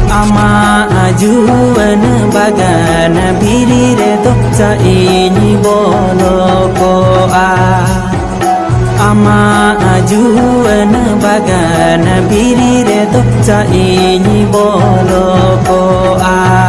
Ama ajuan bagan biri redo sa ini bolo ko a. Ama ajuan bagan biri redo sa ini bolo ko a.